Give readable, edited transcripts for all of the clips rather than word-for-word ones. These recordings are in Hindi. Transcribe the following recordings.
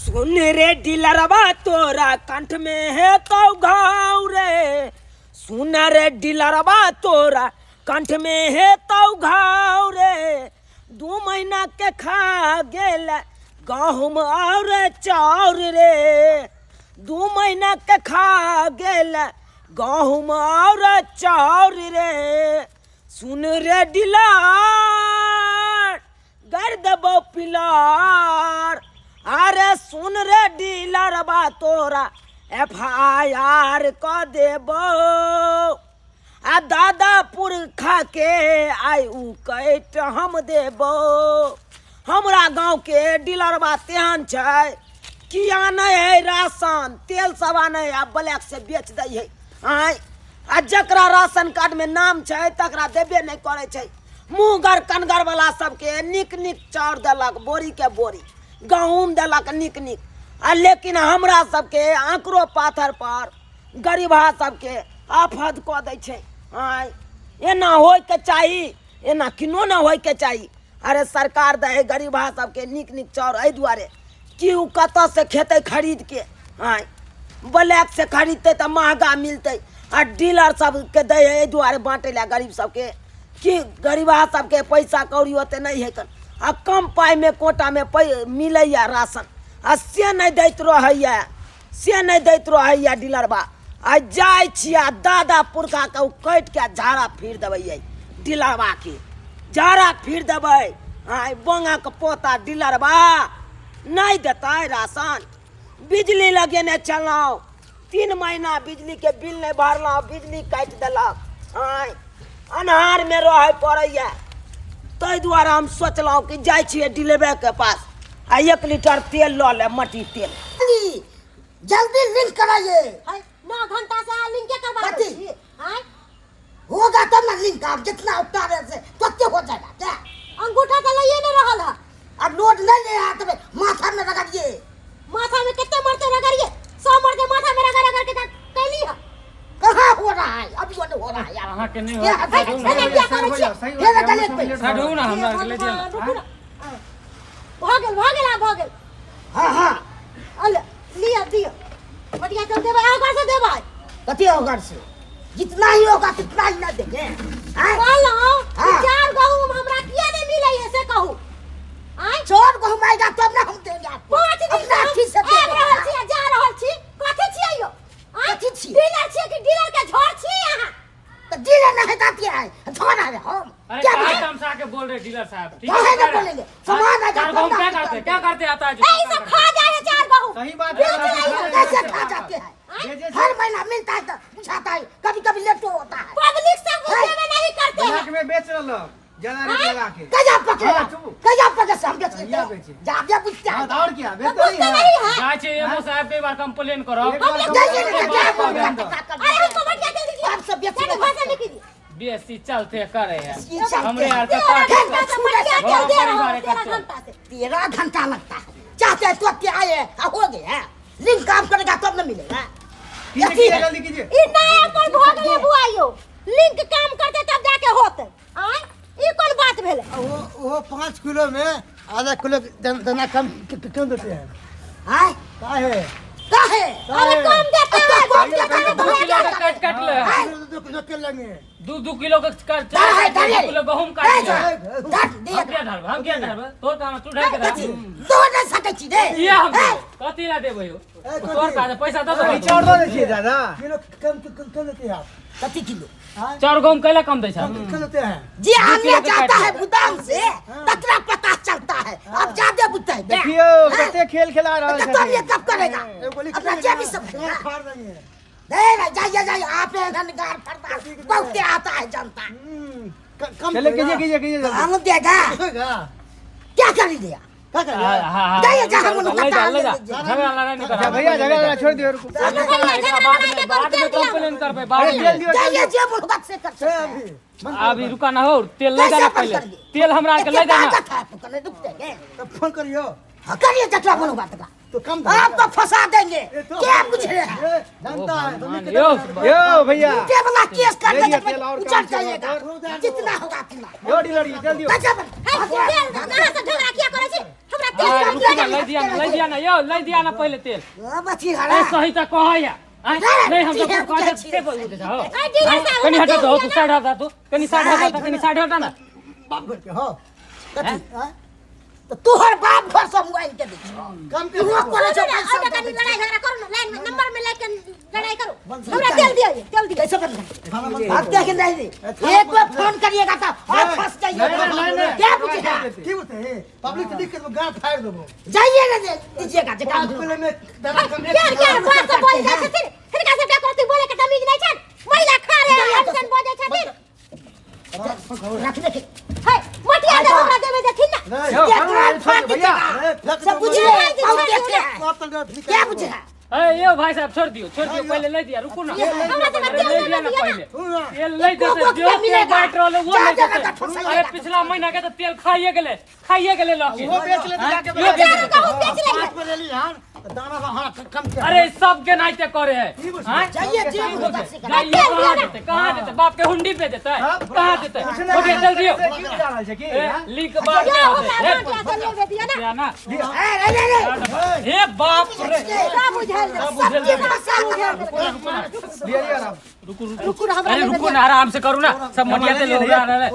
सुन रे डीलरवा तोरा कंठ में है तो घाव रे, सुन रे डीलरवा तोरा कंठ में है तो घाव रे, 2 महीना के खा गेल गहूम और चाउर रे, 2 महीना के खा गेल गहूम और चाउर रे, सुन रे डीलर कर देबो पिलार, अरे सुन रे डीलर बा तोरा FIR क देबो, आ दादा पुरखा के आयु कैट हम देबो। हमरा गांव के डीलर बा तेहन छै किया नहीं है राशन तेल सवा नहीं आ ब्लैक से बेच दै है। आ जकरा राशन कार्ड में नाम छै तकरा देबे नहीं करे छै। मुँहगर कनगर वाला सबके निक निक चाउर देलक बोरी के बोरी, गहूम देलक निक निक, आ लेकिन हमरा सबके आंकड़ो पाथर पर गरीबा सबके आफत कऽ दै छै। एना होइके चाही, एना किनो ना होइके चाही। अरे सरकार दे गरीबा सबके निक निक चाउर एहि दुआरे कि उ कतऽ से खेतै खरीद के, ब्लैक से खरीदते तो महंगा मिलते, आ डीलर सबके दे एहि दुआरे बाँटे ला गरीब सबके कि गरीबा सबके पैसा कौड़ी ओते नहीं है कन, आ कम पाई में कोटा में मिलैया राशन, आ से नहीं दैत रहैया, से नहीं दैत रहैया डीलर बा। आ जाय छिया दादा पुरखा के काट के झाड़ा फिर देबै, डीलर बा के झाड़ा फिर देबै। बोंगा के पोता डीलर बा नहीं देते राशन। बिजली लगेने चलौ 3 महीना बिजली के बिल नहीं भरलौ, बिजली काट देलक, अन्हार में रह पड़ैया। ताहि दुआरे हम सोचलहुँ कि जाइ छियै डीलर के पास आ 1 लीटर तेल लऽ ले, मट्टी तेल। जल्दी लिंक कराइए। 9 घंटा से लिंक करवा होगा तब ना लिंक, आप जितना उतारे से तो हो जाएगा। क्या अंगूठा तो लइए न रहल है, अब नोट नहीं ले हाथ में, माथा में रगड़िए। माथा में कितने मरते रगड़िए, 100 मरते माथा में रगड़ रगड़ के कैली है। कहाँ हो रहा है अभी, वो हो रहा है यार। कहाँ के नहीं हो क्या रहा है? क्या करे छी फिर गले पे साढ़ू ना हमरा के ले दिया। भागल हां हां अल लिया दियो बटिया चल देबे, आ घर से देबे कथी होगा से, जितना ही होगा तितना ही ना देंगे। कहलौ 4 गहूम हमरा किया नहीं मिलै है से कहू। 4 गहूम आएगा तब ना हम देंगे आपको। 5 दिन से ठीक से आब रहल छी, जा रहल छी, कथि छियै यो? कथी छी? डीलर छी कि डीलर के झोर छी यहाँ? तो डीलर नहीं हटाती है, धोना है हम। अरे क्या क्या बात काम से आके बोल रहे डीलर साहब, ठीक है ना है बोलेंगे, सामान आ चार गहूम क्या करते आता है? ए सब खा जाए 4 गहूम। सही बात कैसे खा जाते हैं? हर महीना मिलता है तो बुझाता है, कभी कभी लेट होता है। पब्लिक से गुस्से में नहीं करते हैं। में बेच रहा ज्यादा रेट लगा के। कजा पके हम बेच लेते या हैं। बेचे। जा बुझते हैं। और क्या बेच गुस्से नहीं नहीं है। है। जाए छे एमओ साहब के एक बार कंप्लेन करो। जाइए ना, क्या बोल रहे हैं? अरे हमको बटिया दे दीजिए, आप सब बेच मेरे घर से लिखी दी। बीएससी चलते करे यार, ये चलते हमरे यार का 13 पार्टी घंटा से बटिया चल दे रहा हूं, 13 घंटा से। 13 घंटा लगता है, चाहते हैं तुरंत आए हो गए। लिंक काम करेगा तब न मिलेगा। कीजिए जल्दी कीजिए। ई नया कोई भोगले बुआइयो, लिंक काम करते तब जाके होते। आय ई कौन बात भेले? वो 5 किलो में आधा किलो दाना कम क्यों देते हैं? हां काहे? अरे कम देते हैं, कम देते हैं, 2 किलो का कट ले, 2 किलो के लेंगे। 2 किलो का कट, 2 किलो गहूम काट ले। हम क्या धरब तोर काम तू ढाक के दो न सके छी दे। ये हम कथि ला देबै हो तोर का पैसा दे दो। छोड़ दो देखिए दादा। किलो कम देते हैं आप? कति किलो? 4 गहूम कैला कम दै छ? कम देते हैं। जी आने जाता है गोदाम से तकरा पता चलता है। अब ज्यादा बुझता है। देखियो कितने खेल खिला रहा है। तो ये कब करेगा? अपना जेबी सब फाड़ देंगे। जाइए आप गार फरता बहुत आता है जनता। चले कीजिए हम देगा क्या कर दिया? जाइए जहाँ मन करता है झगड़ा लड़ाई नहीं कर भैया झगड़ा छोड़ दियो। बाद में कंप्लेन करबे, बाद में जाइए जे मन बात से कर। अभी रुका ना हो, तेल ले जाना पहले, तेल हमरा के ले जाना। तो फोन करियो। करिए जटला मन बात का तो कम आप तो फंसा देंगे। क्या पूछ रहे हैं? जानता है यो भैया ये वाला केस कर ले देंगे तेल और उचट काम जाइएगा करो। जितना होगा उतना। यो डीलर जल्दी गजब कहां से झगड़ा किया करे छी? हमरा ले दिया ना यो ले दिया ना पहले तेल बची ए हरा सही त कहया नहीं हम तो कह से बोल दे हो कनी हटा दो तू साइड हटा तू कनी साइड हटा ना बाप घर के हो कथी तो तोहर बाप घर सब मोबाइल के दे काम के तू करे छौ पैसा अब कनी लड़ाई झगड़ा करू ना लाइन में नंबर में लेके लड़ाई करू हमरा तेल दियो कैसे कर भाग के नहीं दे एक बार फोन करिएगा तो और फंस जाइए क्या पूछेगा की बोलते हैं पब्लिक के दिक्कत में गांव फाड़ देबो जाइए ना दीजिएगा जगह आज खुले में दना कम क्या बात तो बोल जा छथिन हिनका से क्या करती बोले के तमीज नहीं छन महिला खा रे ऑप्शन बोले छथिन रख दे है मटिया दे हमरा देवे देखिन ना भैया सब बुझिए क्या पूछेगा ए यो भाई साहब छोड़ दियो पहले ले दिया रुको ना ले दिया ना पहले तेल ले दे जो तेल बाट रहले वो ले दे अरे पिछला महीना के तो तेल खाइए गेले लके वो बेच ले जाके यो बेच हाथ में ले ली हां दाना हां कम के अरे सब के नाइते करे है हां जाइए जाइए कहां देते बाप के हुंडी पे देता है कहां देते ओके चल दियो लिंक बात में होते है ना हे बाप रे अरे रुको ना आराम से करो ना सब मटिया तेल हो रहा है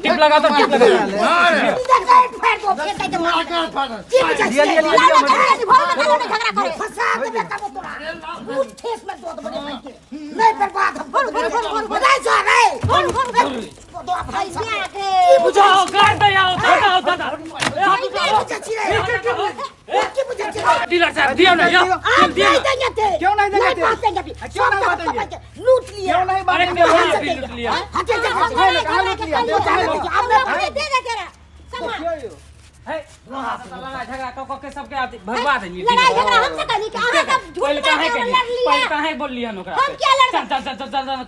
टिप लगा तो टिप लगा नहीं बर्बाद बुझाओ कर दे आओ दादा डीलर साहब दियो ना यो दियो क्यों नहीं देंगे क्यों नहीं बातेंगे लूट लिया क्यों नहीं अरे बातेंगे क्यों लूट लिया है लड़ाई झगड़ा के सबके आते बर्बाद है लड़ाई झगड़ा हमसे करी कि अहाँ सब झूठ पहले बात काहे लड़ लिया पहले काहे बोल लिया नोकरा हम क्या लड़ चल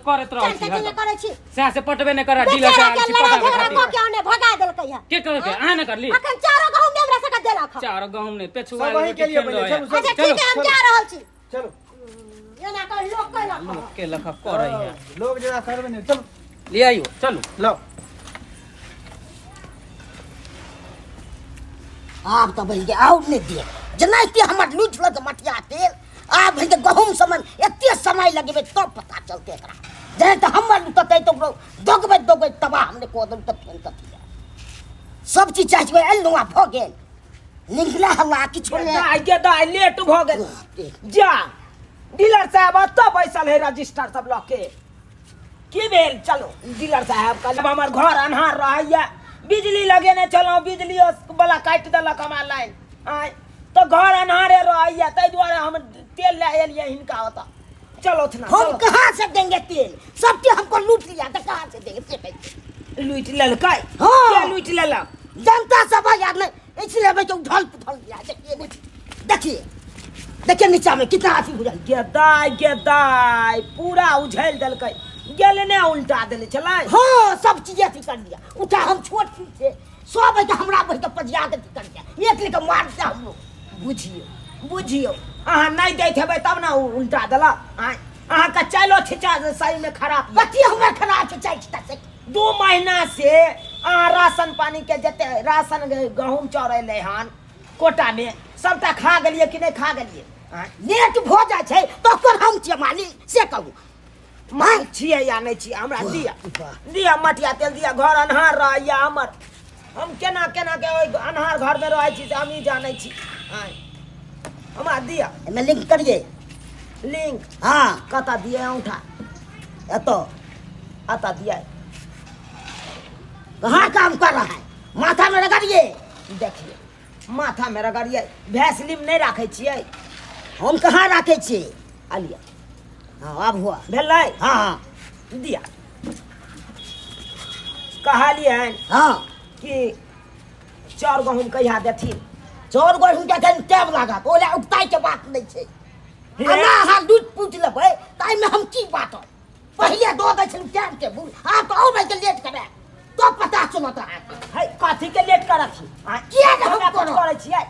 करत रहो चल करे छी से से पटबे न करा डीलर बेचारा साहब के से लड़ाई पटा झगड़ा को क्या ने भगा देलकै है के कह के आ न कर ली अखन चारो गहूं में हमरा सका देलक है चार गहूं ने पेछुआ सब वही के लिए पहले चलो अच्छा ठीक है हम जा रहल छी चलो एना कर लोग कहलक के लखा कर रही है लोग जरा करबे नहीं चलो ले आइयो चलो लो आप तो भैया आउट नहीं दिए जनाते हमर लूट लग मटिया तेल आप भैया गहूम समन एते समय लगेबे तब पता चलते एकरा जे तो हमर लूटते तो दोगबे तबाह हमने को दम तक फेल कर दिया सब चीज चाहिए एलनुआ भ गेल निकला हवा किछो ने दाई लेट भ गेल जा डीलर साहब तो बैसल है रजिस्टर सब लग के की भेल चलो डीलर साहब कल हमर घर अन्हार रहैया बिजली लगेने चलो बिजली वाला काट देलक हमार लाइन आय तो घर अन्हारे रहैया तै द्वारे हम तेल ले एलिए हिनका होता चलो थना हम कहां से देंगे तेल सब के हमको लूट लिया तो कहां से देंगे से पैसे लूट लेलकै हाँ। क्या लूट लेलक जनता सब याद नहीं इसलिए मैं तो उठल पुठल दिया देखिए नीचा में कितना आती बुझल गेदाई पूरा उझल देलकै गेल ने उल्टा देले चलै हाँ सब चीजें अथी कर दिया उठा हम छोट चीज थे सब है हमरा बह के पजिया के कर दिया एक लेके मार दिया हम लोग बुझियो अहाँ नहीं दैत हेबै तब ना उल्टा देलक अहाँ का चलो छिचा सही में खराब बच्ची हमारे खराब से चाहिए से 2 महीना से अहाँ राशन पानी के जते राशन गहूम चौरैले हन कोटा में सबटा खा गेलिए कि नहीं खा गेलिए लेट भ जाय छै तो हम छियै मालिक से कहू मां छियै या नहीं छियै हमरा दिया मटिया तेल दिया घर अन्हार रहैया हमर हम केना के अन्हार घर में रहै छी से हम ही जानै छी हमरा दिया मैं लिंक करिए लिंक हाँ कता दिए औंठा एतो आता दिया कहाँ काम कर रहा है माथा में रगड़िए देखिए माथा में रगड़िए भैसलिन नहीं राखे छियै हम कहाँ रखे छियै आलिया हाँ अब हुआ भेलै हाँ हाँ दिया कहलिए हाँ कि चार गहूम कहिया देथिन चोर गोर हुनका कहीं टाइम लागत ओला उगताई के बात नहीं छै हमरा अहाँ लूट पूछ लेबै ताई में हम की बात पहले दो दै छल टाइम के बुल आ तो और के लेट करे तो पता चलत है कथी के लेट करत छी किया ने हम कुछ करो करे छियै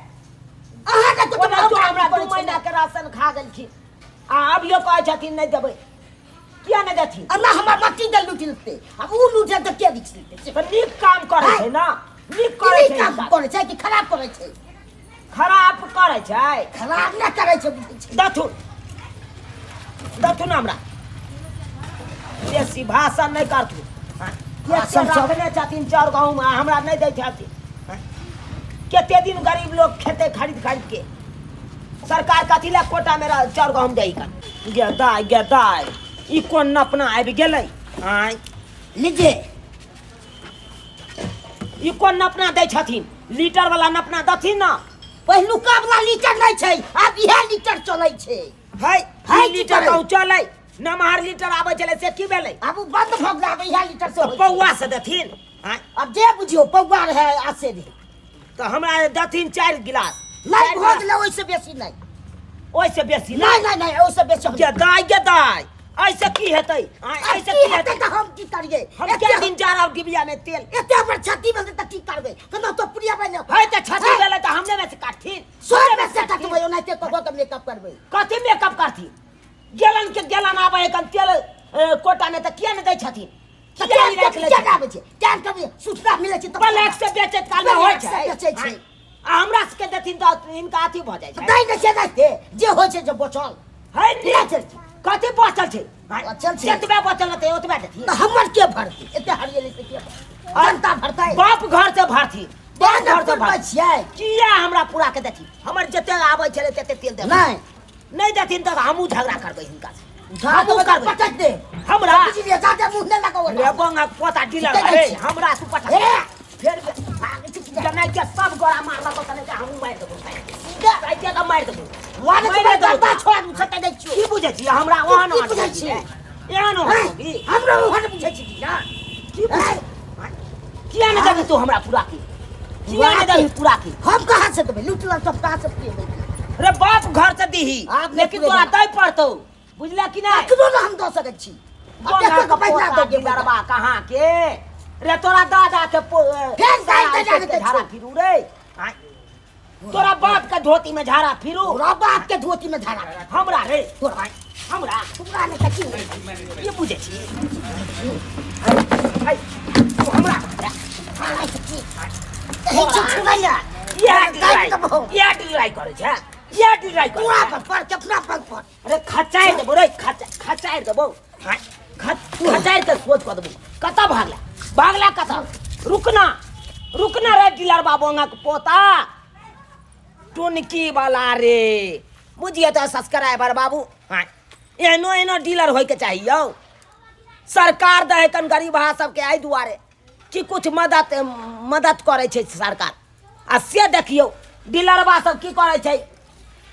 अहाँ के तो ओना तो हमरा 2 महीना के राशन खा गेल छी आ अब यो कहै छथिन नहीं देबै किया नहीं देथिन अल्लाह हमर मट्टी दे लूट लेते अब उ लूटे तो के दिख लेते पर नीक काम करे छै ना नीक करे करे छै काम करे छै कि खराब करे छै खराब करे छै खराब नहीं करे छे बुझै छी दथुन हमरा बेसी भाषण नहीं करथु भाषण सब- रखने छथिन चार गाँव में हमरा नहीं दै छथिन केते दिन गरीब लोग खेते खरीद के सरकार कथी ला कोटा मेरा चार गाँव में दै कर गे दाय ई कोन नपना आबि गेलै आय लीजिए ई कोन नपना दै छथिन लीटर वाला नपना दथिन ना पहिलुका वाला लीटर नहीं छे अब यह लीटर चलै छे है है ई लीटर कहूँ चलै नमहर लीटर आबै छलै से की भेलै अब उ बंद भ गेल अब यह लीटर से तो होय छे। पौआ से देथिन आय अब जे बुझियो पौवा रहे आसे रे तो हमरा देथिन 4 गिलास नहीं भ गेल ओइसे बेसी नहीं ओइसे बेसी नहीं ओइसे बेसी हम- गे दाय ऐसे की हेतै आय ऐसे की हेतै तो हम की करिए हम के दिन जा रहा डिबिया में तेल एते पर छाती में त की करबे कना तो पुरिया बने है त छठी भेलै त हमने में से काटथिन सोर में से कटबे ओनाते को तो मेकअप करबे कथी मेकअप करथिन गेलन के गेलन आबै कन तेल कोटा में त किया ने दै छथिन किया नहीं रख ले क्या आबे छे क्या कभी सूचना मिले छे तो ब्लैक से बेचैत काल में होय ब्लैक से छै बेचै छै। आय, आ हमरा सबके देथिन त इनका अथी भ जाइ छै नहीं नहीं नहीं जे होय छे जे बचल है नहीं नहीं चल कथी बचल छै बचल छै। जतबे बचल रहतै ओतबे देथिन तो हमर के भरती एते हरियली से के जनता भरतै बाप घर से भरथिन बाप घर से भरतै भरथिन छियै किया हमरा पूरा के देथिन हमर जते आबै छलै तते तेल दे नहीं नहीं देथिन त हमहूँ झगड़ा करबै हिनका से झाड़ू हमहूँ करबै पटक दे हमरा बुझलिए जाते मुंह न लगाओ रे बंगा पोता डीलर ठीक है, रे ठीक। हमरा तू पटा ए! फिर जनै के सब गोरा मारला तो तने के हमहूँ मारि देबो साइड के मारि देबो वाने मारि तो देबो। करता छोड़ मुझे सके दे छु की बुझै छी हमरा ओहन की ओहन बुझै बुझै छी? छी एहन ओहन होगी हमरो ओहन बुझै छी ना की बुझै किया ने देबी तू हमरा पूरा की किया ने देबी पूरा की हम कहां से देबे लूटला सब कहां से पिए रे बाप घर से दीही आप लेकिन पूरे तोरा देना। दै पड़तौ बुझला कि नहीं ककरो न हम दो सके छी अब बंगा कैसे का को पैसा पोता दे डीलरबा कहाँ के रे तोरा दादा के फेर दादा जाने के झाड़ा छु। फिरू रे आय। तोरा बाप के धोती में झाड़ा फिरू तोरा बाप के धोती में धारा हमरा रे तोरा हमरा तोरा ने कची ये बुझे छी आय, तू हमरा हां कची ए छुछुया ये डिलाई करे छै ये डिलाई तोरा करे पर कितना पर अरे खचाइ देबो रे खचाइ देबो आय, खचाइ के सोच क देबो कता भागला कता रुकना रे डीलर बाबूंगा के पोता टुनकी वाला रे बुझिए तो सब्सक्राइबर बाबू हाँ एहनो डीलर होय के चाहिए सरकार दे कन गरीब सबके आई दुआरे कि कुछ मदद करे छै सरकार आ से देखियो डीलरबा सब की करे छै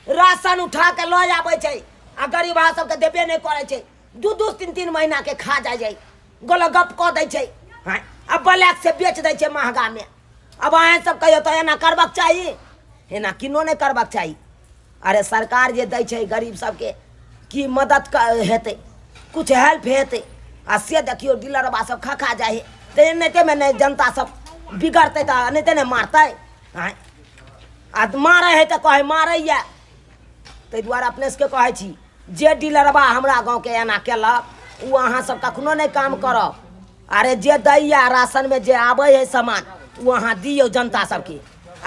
राशन उठा के लऽ आबै छै आ गरीब सबके देबे नहीं करे छै 2-3 महीना के खा जाइ गोलगप कऽ दै छै हाँ अब ब्लैक से बेच दै छै महंगा में अब अहाँ सब कहियो तो एना करबाक चाही एना किनो नहीं करबाक चाही अरे सरकार जे दै छै गरीब सबके की मदद हेतै कुछ हेल्प हेतै आ से देखियो डीलरबा सब खा जाइ तऽ एनाहिते में नहीं जनता सब बिगड़तै तऽ एनाहिते नहीं मारतै आँय आ मारै है तऽ कहे मारैया ताहि दुआरे अपने सबके कहै छी जे डीलरबा हमरा गाँवके एना केलक उ अहाँ सब कखनो नहीं काम करब अरे जे दैया राशन में जे आबै है सामान उ अहाँ दियौ जनता सबके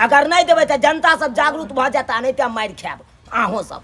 अगर नहीं देबै तऽ जनता सब जागरूक भऽ जेता नहीं तऽ मारि खायब अहों सब